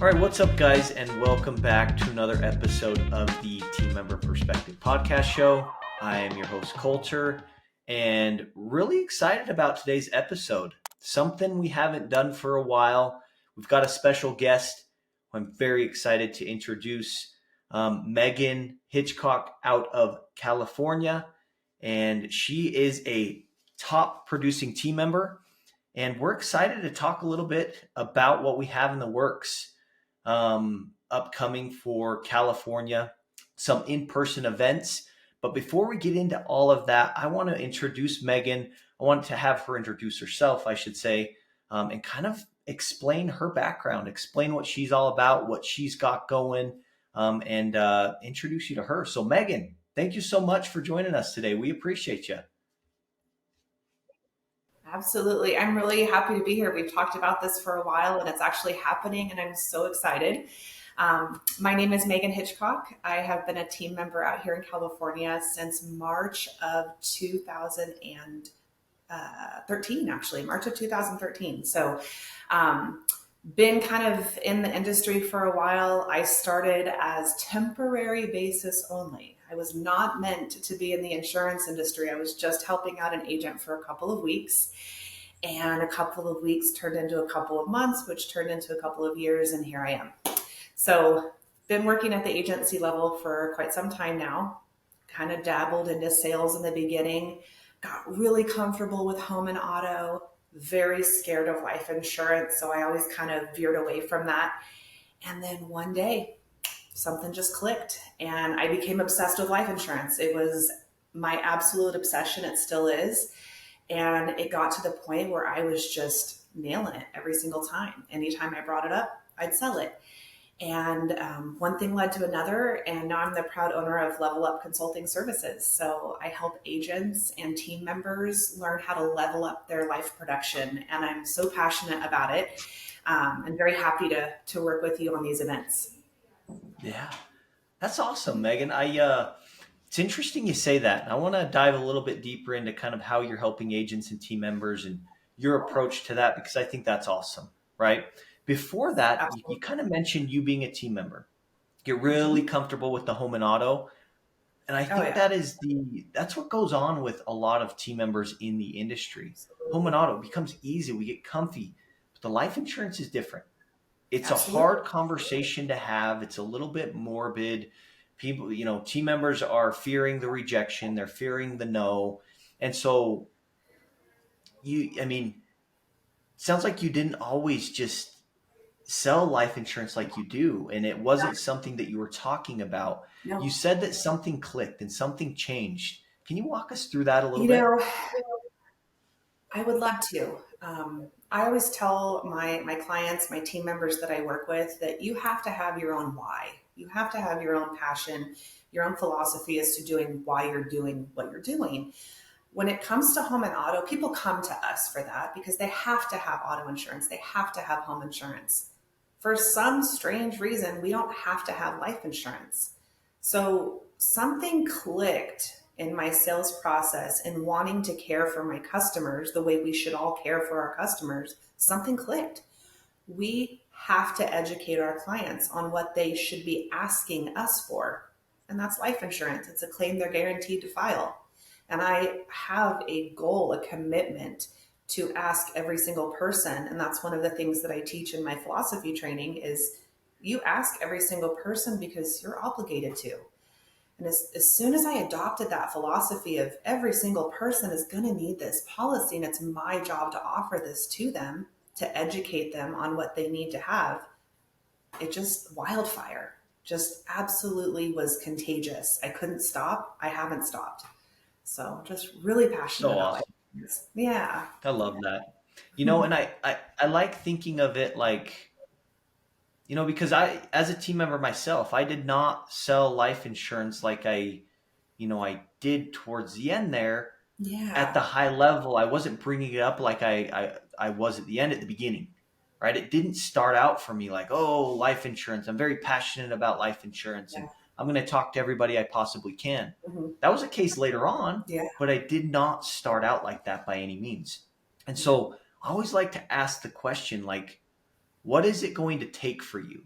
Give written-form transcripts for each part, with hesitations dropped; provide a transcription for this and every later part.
All right, what's up, guys, and welcome back to another episode of the Team Member Perspective Podcast Show. I am your host, Coulter, and really excited about today's episode. Something we haven't done for a while. We've got a special guest. I'm very excited to introduce Megan Hitchcock out of California, and she is a top producing team member, and we're excited to talk a little bit about what we have in the works upcoming for California, some in-person events. But before we get into all of that, I want to introduce Megan. I want to have her introduce herself, I should say, and kind of explain her background, explain what she's all about, what she's got going, and introduce you to her. So Megan, thank you so much for joining us today. We appreciate you. Absolutely. I'm really happy to be here. We've talked about this for a while and it's actually happening and I'm so excited. My name is Megan Hitchcock. I have been a team member out here in California since March of 2013, actually, March of 2013. So been kind of in the industry for a while. I started as temporary basis only. I was not meant to be in the insurance industry. I was just helping out an agent for a couple of weeks. And a couple of weeks turned into a couple of months, which turned into a couple of years, and here I am. So been working at the agency level for quite some time now, kind of dabbled into sales in the beginning, got really comfortable with home and auto, very scared of life insurance. So I always kind of veered away from that. And then one day, something just clicked and I became obsessed with life insurance. It was my absolute obsession. It still is. And it got to the point where I was just nailing it every single time. Anytime I brought it up, I'd sell it. And one thing led to another. And now I'm the proud owner of Level Up Consulting Services. So I help agents and team members learn how to level up their life production. And I'm so passionate about it. I'm very happy to work with you on these events. Yeah, that's awesome, Megan. It's interesting you say that. And I want to dive a little bit deeper into kind of how you're helping agents and team members and your approach to that, because I think that's awesome, right? Before that, you kind of mentioned you being a team member, get really comfortable with the home and auto. And I think that's what goes on with a lot of team members in the industry. Home and auto becomes easy. We get comfy, but the life insurance is different. It's a hard conversation to have. It's a little bit morbid. People, team members are fearing the rejection. They're fearing the no. And so it sounds like you didn't always just sell life insurance like you do. And it wasn't something that you were talking about. No. You said that something clicked and something changed. Can you walk us through that a little bit? I would love to. I always tell my clients, my team members that I work with, that you have to have your own why. You have to have your own passion, your own philosophy as to doing why you're doing what you're doing. When it comes to home and auto, people come to us for that because they have to have auto insurance. They have to have home insurance. For some strange reason, we don't have to have life insurance. So something clicked in my sales process and wanting to care for my customers the way we should all care for our customers. Something clicked. We have to educate our clients on what they should be asking us for. And that's life insurance. It's a claim they're guaranteed to file. And I have a goal, a commitment to ask every single person. And that's one of the things that I teach in my philosophy training is you ask every single person because you're obligated to. And as soon as I adopted that philosophy of every single person is going to need this policy and it's my job to offer this to them, to educate them on what they need to have, it just wildfire, just absolutely was contagious. I couldn't stop. I haven't stopped. So just really passionate about it. Yeah. I love that. And I like thinking of it like, because as a team member myself, I did not sell life insurance like I did towards the end there. Yeah. At the high level. I wasn't bringing it up like I was at the beginning, right? It didn't start out for me like, oh, life insurance. I'm very passionate about life insurance and I'm going to talk to everybody I possibly can. That was the case later on, but I did not start out like that by any means. And so I always like to ask the question, like, what is it going to take for you,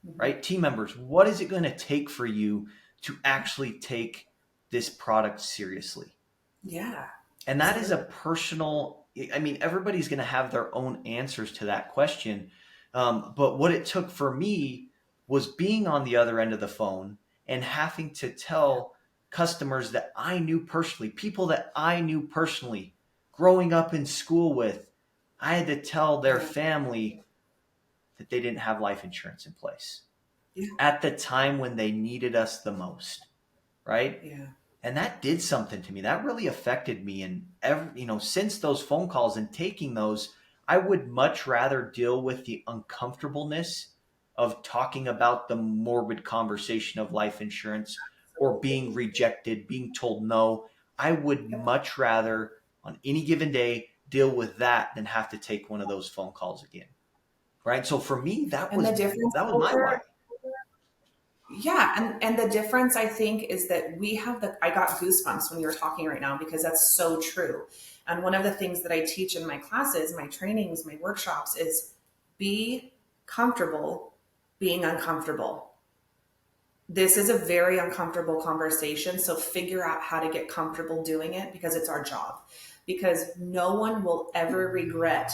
Mm-hmm. right? Team members, what is it going to take for you to actually take this product seriously? Yeah, And that is a absolutely. personal, I mean, everybody's going to have their own answers to that question. But what it took for me was being on the other end of the phone and having to Yeah, tell customers that I knew personally, people that I knew personally, growing up in school with, I had to tell their yeah, family that they didn't have life insurance in place yeah, at the time when they needed us the most, right? yeah, And that did something to me. That really affected me. And since those phone calls and taking those, I would much rather deal with the uncomfortableness of talking about the morbid conversation of life insurance or absolutely. being rejected, being told no. I would Yep. much rather on any given day deal with that than have to take one of those phone calls again. Right. So for me, that And the was difference, that was my culture, why. yeah, and the difference I think is that we have the I got goosebumps when you were talking right now because that's so true. And one of the things that I teach in my classes, my trainings, my workshops is be comfortable being uncomfortable. This is a very uncomfortable conversation, so figure out how to get comfortable doing it because it's our job. Because no one will ever regret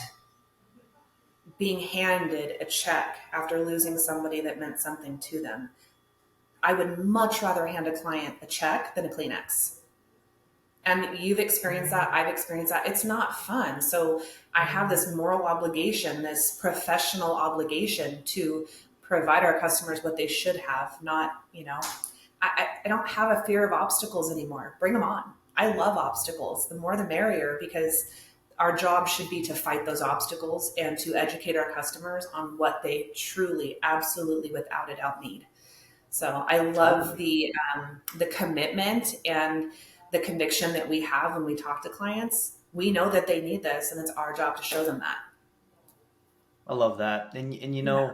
being handed a check after losing somebody that meant something to them. I would much rather hand a client a check than a Kleenex. And you've experienced that. I've experienced that. It's not fun. So I have this moral obligation, this professional obligation to provide our customers what they should have, not, I don't have a fear of obstacles anymore. Bring them on. I love obstacles. The more the merrier because our job should be to fight those obstacles and to educate our customers on what they truly, absolutely, without a doubt need. So I love Totally. the commitment and the conviction that we have when we talk to clients. We know that they need this, and it's our job to show them that. I love that. And Yeah,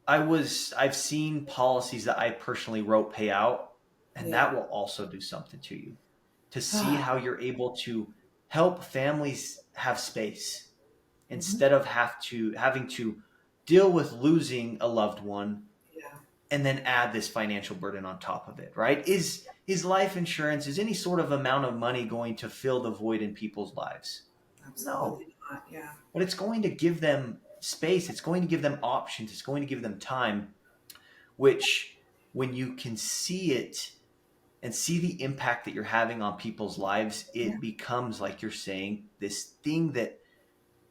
I've seen policies that I personally wrote pay out, and yeah, that will also do something to you to see how you're able to help families have space hmm, instead of having to deal with losing a loved one yeah, and then add this financial burden on top of it, right? Is life insurance, is any sort of amount of money going to fill the void in people's lives? No, absolutely not. Yeah, but it's going to give them space, it's going to give them options, it's going to give them time, which when you can see it and see the impact that you're having on people's lives, yeah, it becomes, like you're saying, this thing that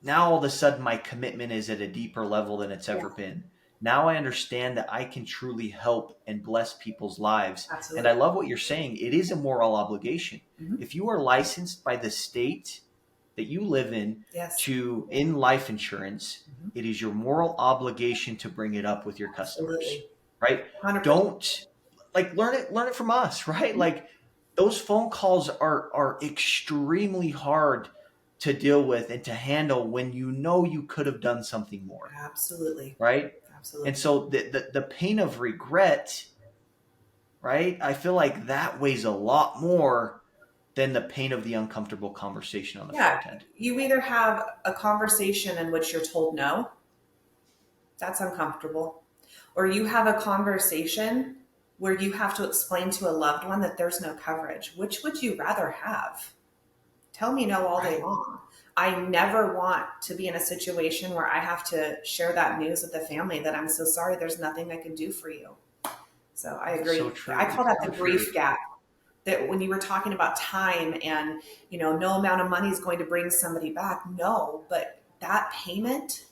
now all of a sudden my commitment is at a deeper level than it's yeah, ever been. Now I understand that I can truly help and bless people's lives. And I absolutely. love what you're saying. It is a moral obligation. Hmm. If you are licensed by the state that you live in Yes, to in life insurance, hmm, it is your moral obligation to bring it up with your customers, absolutely, right? 100%. Don't like learn it from us, right? Like those phone calls are extremely hard to deal with and to handle when you know you could have done something more, Absolutely, right? And absolutely. so the pain of regret, right? I feel like that weighs a lot more than the pain of the uncomfortable conversation on the Yeah, front end. you either have a conversation in which you're told no, that's uncomfortable. Or you have a conversation where you have to explain to a loved one that there's no coverage. Which would you rather have? Tell me no all day Right. long. I never want to be in a situation where I have to share that news with the family that I'm so sorry, there's nothing I can do for you. So I So agree. I true. call that the So true. grief gap. That when you were talking about time and no amount of money is going to bring somebody back. No, but that payment,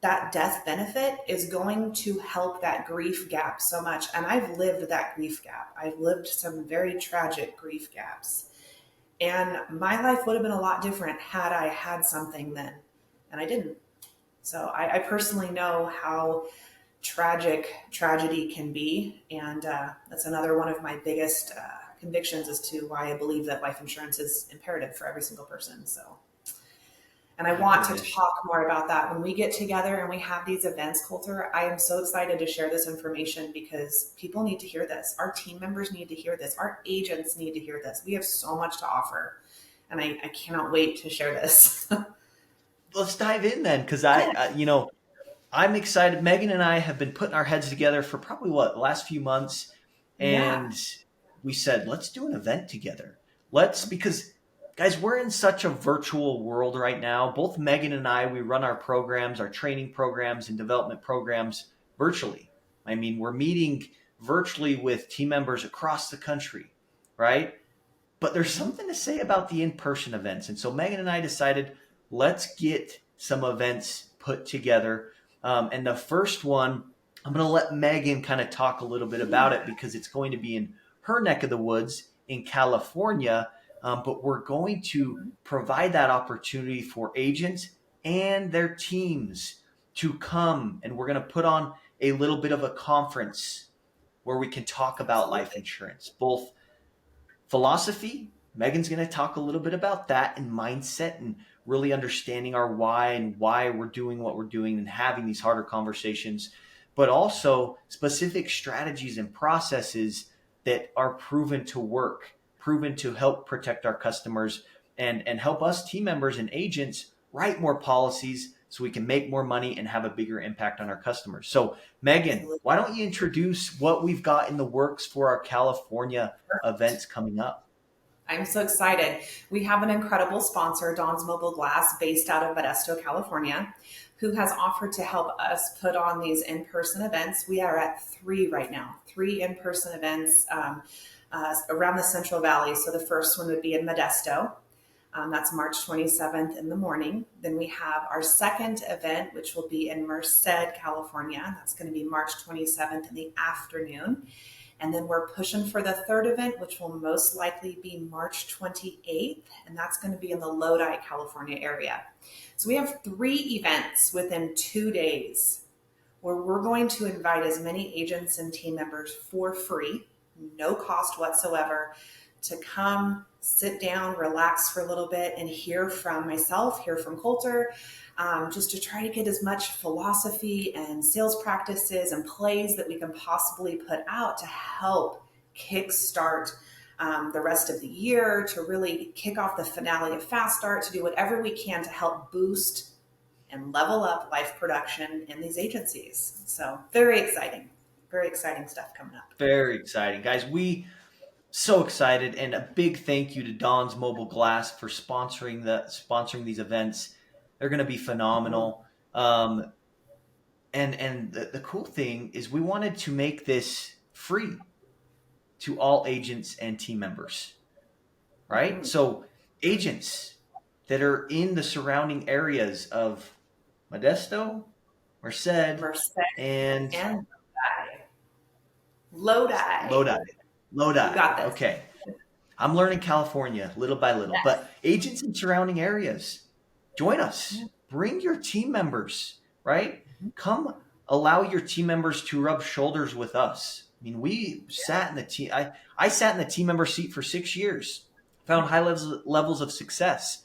that death benefit is going to help that grief gap so much. And I've lived that grief gap. I've lived some very tragic grief gaps. And my life would have been a lot different had I had something then. And I didn't. So I personally know how tragic tragedy can be. And that's another one of my biggest convictions as to why I believe that life insurance is imperative for every single person. So and I I want know to it is. talk more about that when we get together and we have these events, Coulter. I am so excited to share this information because people need to hear this. Our team members need to hear this. Our agents need to hear this. We have so much to offer. And I cannot wait to share this. let's dive in then, because Yeah. I'm excited. Megan and I have been putting our heads together for probably the last few months, Yeah. and we said let's do an event together. Because guys, we're in such a virtual world right now. Both Megan and I, we run our programs, our training programs, and development programs virtually. I mean, we're meeting virtually with team members across the country, right? But there's Mhm. something to say about the in-person events. And so Megan and I decided let's get some events put together. And the first one, I'm going to let Megan kind of talk a little bit about it Yeah. because it's going to be in her neck of the woods in California. But we're going to provide that opportunity for agents and their teams to come. And we're going to put on a little bit of a conference where we can talk about life Absolutely. insurance, both philosophy. Megan's going to talk a little bit about that and mindset and really understanding our why and why we're doing what we're doing and having these harder conversations, but also specific strategies and processes that are proven to work, proven to help protect our customers and help us team members and agents write more policies so we can make more money and have a bigger impact on our customers. So, Megan, Absolutely. why don't you introduce what we've got in the works for our California Perfect. events coming up? I'm so excited. We have an incredible sponsor, Don's Mobile Glass, based out of Modesto, California, who has offered to help us put on these in person events. We are at three right now, three in person events around the Central Valley. So the first one would be in Modesto. That's March 27th in the morning. Then we have our second event, which will be in Merced, California. That's going to be March 27th in the afternoon. And then we're pushing for the third event, which will most likely be March 28th. And that's going to be in the Lodi, California area. So we have three events within 2 days where we're going to invite as many agents and team members for free, no cost whatsoever, to come sit down, relax for a little bit, and hear from myself, hear from Coulter, just to try to get as much philosophy and sales practices and plays that we can possibly put out to help kickstart the rest of the year, to really kick off the finale of Fast Start, to do whatever we can to help boost and level up life production in these agencies. So very exciting stuff coming up. Very exciting, guys. We so excited, and a big thank you to Don's Mobile Glass for sponsoring these events. They're going to be Mhm. phenomenal. And the cool thing is we wanted to make this free to all agents and team members, right? Mhm. So agents that are in the surrounding areas of Modesto, Merced, Merced and and Lodi. Lodi. You Lodi. got this. Okay. I'm learning California little by little, Yes. but agents in surrounding areas, join us. Bring your team members, right? Mhm. Come allow your team members to rub shoulders with us. I mean, I sat in the team member seat for 6 years, found Yep. high levels of success.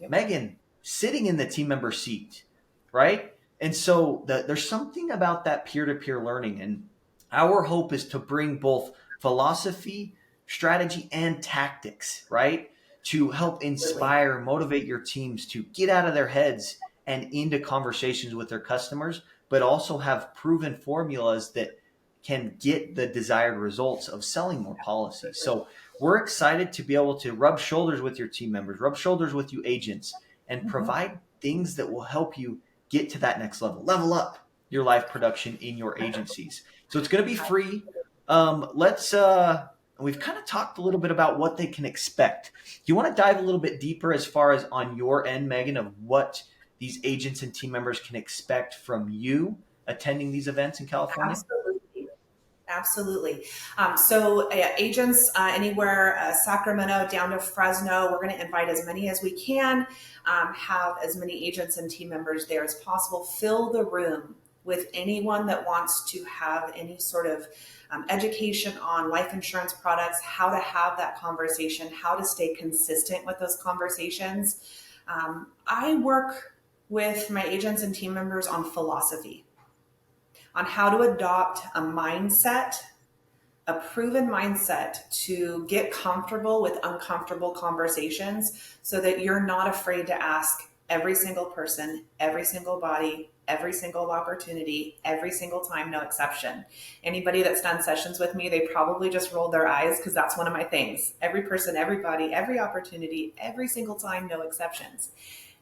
Yep. Megan sitting in the team member seat, right? And so there's something about that peer-to-peer learning. And our hope is to bring both philosophy, strategy, and tactics, right? To help Absolutely. inspire, motivate your teams to get out of their heads and into conversations with their customers, but also have proven formulas that can get the desired results of selling more policies. Absolutely. So we're excited to be able to rub shoulders with your team members, rub shoulders with you agents, and Mhm. provide things that will help you get to that next level up your live production in your agencies. So it's going to be free. Let's we've kind of talked a little bit about what they can expect. Do you want to dive a little bit deeper as far as on your end, Megan, of what these agents and team members can expect from you attending these events in California? Absolutely. Absolutely. Agents anywhere, Sacramento down to Fresno, we're going to invite as many as we can, have as many agents and team members there as possible. Fill the room with anyone that wants to have any sort of education on life insurance products, how to have that conversation, how to stay consistent with those conversations. I work with my agents and team members on philosophy, on how to adopt a proven mindset to get comfortable with uncomfortable conversations so that you're not afraid to ask every single person, every single body, every single opportunity, every single time, no exception. Anybody that's done sessions with me, they probably just rolled their eyes because that's one of my things. Every person, everybody, every opportunity, every single time, no exceptions.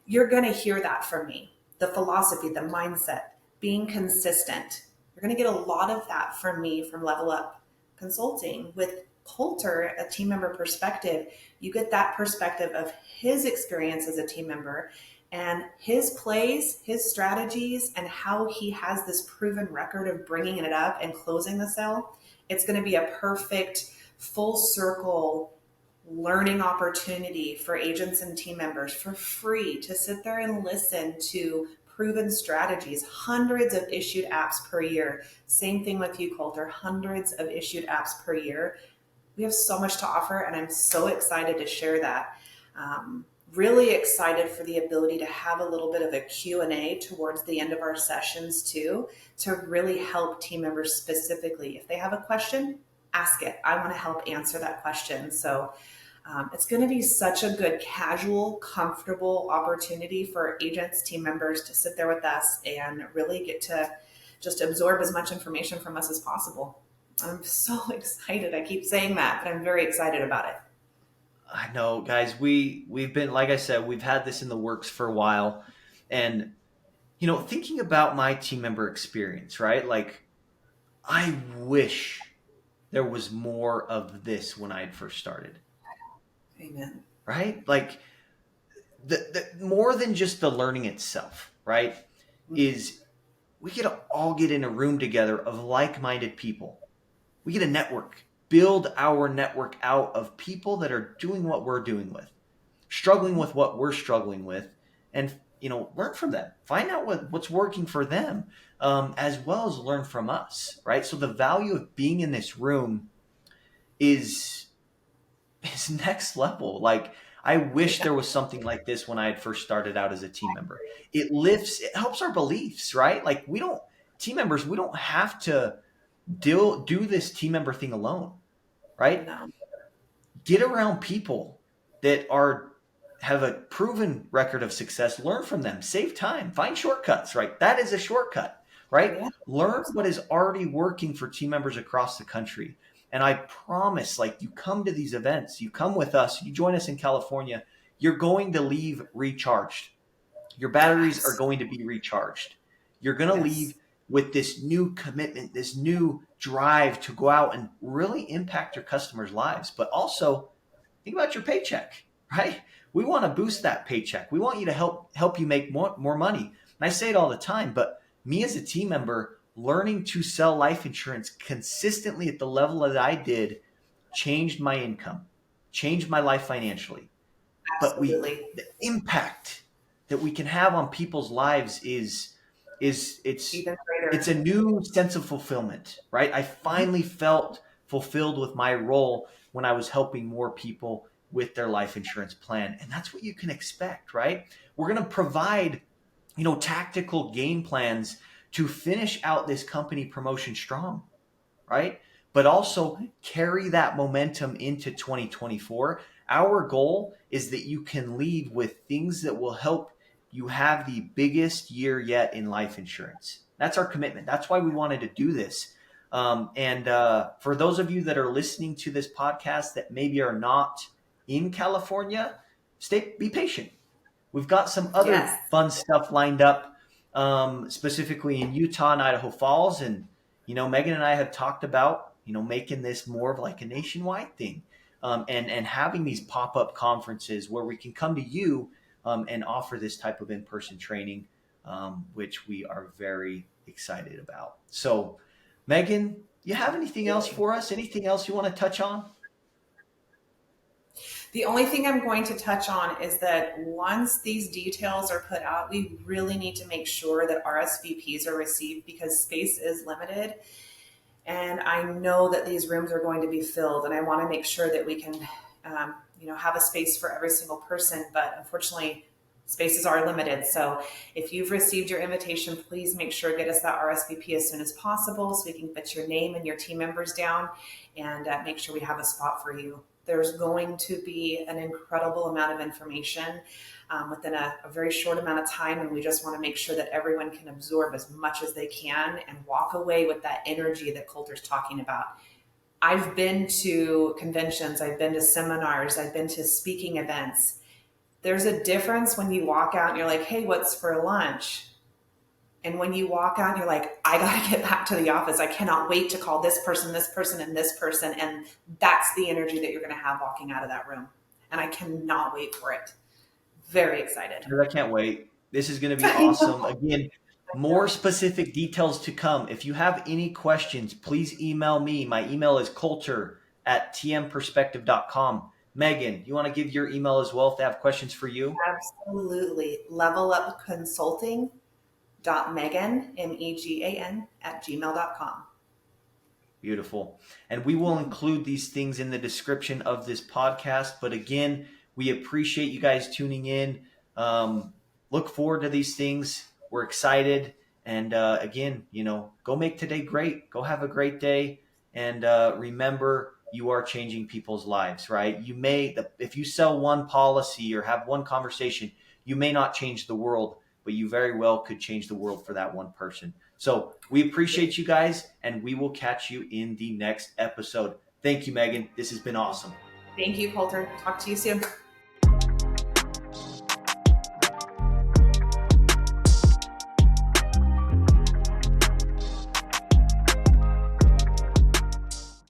You're going to hear that from me. The philosophy, the mindset, being consistent. You're going to get a lot of that from me from Level Up Consulting. With Coulter, a team member perspective, you get that perspective of his experience as a team member and his plays, his strategies, and how he has this proven record of bringing it up and closing the sale. It's going to be a perfect full circle learning opportunity for agents and team members for free to sit there and listen to proven strategies, hundreds of issued apps per year. Same thing with you, Coulter, hundreds of issued apps per year. We have so much to offer, and I'm so excited to share that. Really excited for the ability to have a little bit of a Q&A towards the end of our sessions too, to really help team members specifically. If they have a question, ask it. I want to help answer that question. So it's going to be such a good, casual, comfortable opportunity for agents, team members to sit there with us and really get to just absorb as much information from us as possible. I'm so excited. I keep saying that, but I'm very excited about it. I know, guys, we've been, like I said, we've had this in the works for a while. And, thinking about my team member experience, right? Like, I wish there was more of this when I had first started. Amen. Right? Like, the more than just the learning itself, right? Is we get to all get in a room together of like-minded people. We get a network, build our network out of people that are doing what we're doing with, struggling with what we're struggling with, and learn from them. Find out what's working for them, as well as learn from us, right? So the value of being in this room is next level. Like, I wish there was something like this when I had first started out as a team member. It helps our beliefs, right? Like, team members, we don't have to do this team member thing alone, right? No. Get around people that have a proven record of success. Learn from them. Save time. Find shortcuts, right? That is a shortcut, right? Yeah. Learn what is already working for team members across the country. And I promise, like, you come to these events, you come with us, you join us in California, you're going to leave recharged. Your batteries are going to be recharged. You're going to leave with this new commitment, this new drive to go out and really impact your customers' lives. But also think about your paycheck, right? We want to boost that paycheck. We want you to help you make more money. And I say it all the time, but me as a team member, learning to sell life insurance consistently at the level that I did changed my income, changed my life financially. Absolutely. But the impact that we can have on people's lives is Even greater. it's a new sense of fulfillment, right? I finally felt fulfilled with my role when I was helping more people with their life insurance plan. And that's what you can expect, right? We're going to provide, tactical game plans to finish out this company promotion strong, right? But also carry that momentum into 2024. Our goal is that you can leave with things that will help you have the biggest year yet in life insurance. That's our commitment. That's why we wanted to do this. And for those of you that are listening to this podcast that maybe are not in California, be patient. We've got some other fun stuff lined up, specifically in Utah and Idaho Falls. And, Megan and I have talked about, making this more of like a nationwide thing, and having these pop-up conferences where we can come to you and offer this type of in-person training, which we are very excited about. So, Megan, you have anything else for us? Anything else you want to touch on? The only thing I'm going to touch on is that once these details are put out, we really need to make sure that RSVPs are received because space is limited. And I know that these rooms are going to be filled, and I want to make sure that we can, have a space for every single person. But unfortunately, spaces are limited. So if you've received your invitation, please make sure to get us that RSVP as soon as possible so we can put your name and your team members down and make sure we have a spot for you. There's going to be an incredible amount of information within a very short amount of time, and we just want to make sure that everyone can absorb as much as they can and walk away with that energy that Coulter's talking about. I've been to conventions, I've been to seminars, I've been to speaking events. There's a difference when you walk out and you're like, hey, what's for lunch? And when you walk out, you're like, I got to get back to the office. I cannot wait to call this person, and this person. And that's the energy that you're going to have walking out of that room. And I cannot wait for it. Very excited. I can't wait. This is going to be awesome. Again, more specific details to come. If you have any questions, please email me. My email is coulter@tmperspective.com. Megan, you want to give your email as well if they have questions for you? Absolutely. levelupconsulting.megan, MEGAN, @gmail.com. Beautiful. And we will include these things in the description of this podcast. But again, we appreciate you guys tuning in. Look forward to these things. We're excited. And again, go make today great. Go have a great day. And remember, you are changing people's lives, right? If you sell one policy or have one conversation, you may not change the world, but you very well could change the world for that one person. So we appreciate you guys, and we will catch you in the next episode. Thank you, Megan. This has been awesome. Thank you, Coulter. Talk to you soon.